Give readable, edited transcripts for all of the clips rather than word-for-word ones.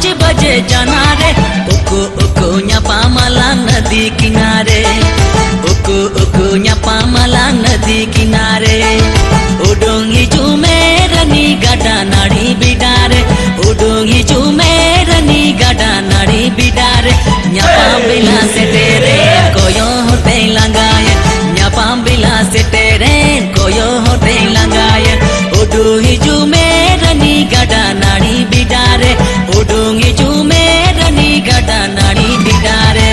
5 बजे जाना रे उकु उकु न्यापा माला नदी किनारे उकु उकु न्यापा माला नदी किनारे उडुंगी जुमे रनी गडा नाड़ी बिडारे उडुंगी जुमे रनी गडा नाड़ी बिडारे न्यापा बिला से तेरे कोयो होते लंगाए न्यापा बिला से तेरे कोयो होते लंगाए उडुंगी जुमे रनी गडा नाड़ी बिडारे उडुंगी जुमे रनी गडा नाड़ी बिडारे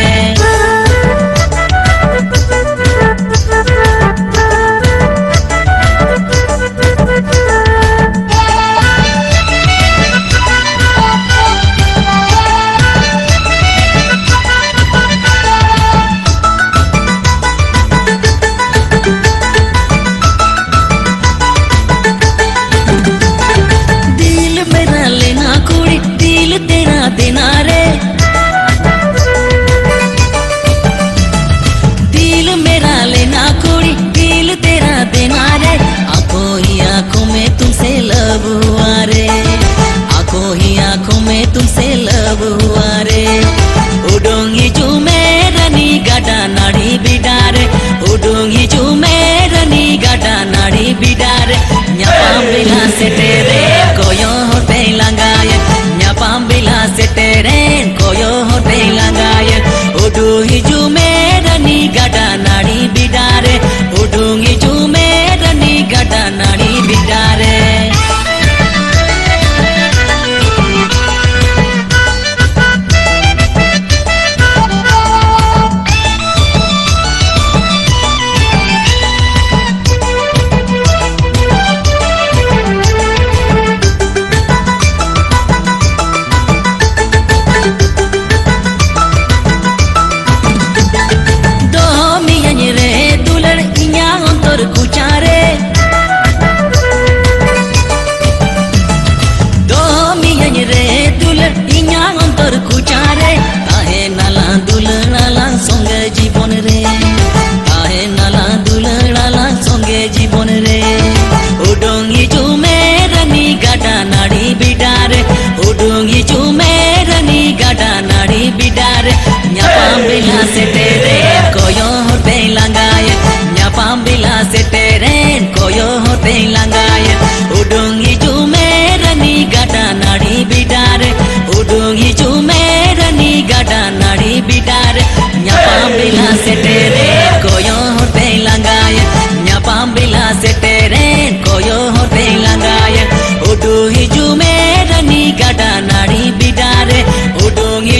देना रे दिल मेरा लेना कुड़ी दिल तेरा देना रे आंखों ही आंखों में तुमसे लब हुआ रे आंखों ही आंखों में तुमसे लब हुआ रे उडुंगी जुमे रनी गडा नाड़ी बिडारे उडुंगी जुमे रनी गडा नाड़ी बिडारे न्यापा बिला से तेरे कोयो होते लंगाए न्यापा बिला से तेरे कोयो होते लंगाए उडुंगी जुमे रनी गडा नाड़ी बिडारे उडुंगी जुमे रनी गडा नाड़ी बिडारे जीवन रे आहे नाला दुलड़ाला संगे जीवन रे उडुंगी जुमे रनी गडा नाड़ी बिडारे उडुंगी जुमे रनी गडा नाड़ी बिडारे न्यापा बिला से तेरे कोयो होते लंगाए न्यापा बिला से तेरे कोयो होते लंगाए उडुंगी जुमे रनी गडा नाड़ी बिडारे उडुंगी जुमे रनी गडा नाड़ी बिडारे न्यापा बिला से तेरे कोयो होते लंगाए न्यापा बिला से तेरे कोयो होते लंगाए उडुंगी जुमे रनी गडा नाड़ी बिडारे उडुंगी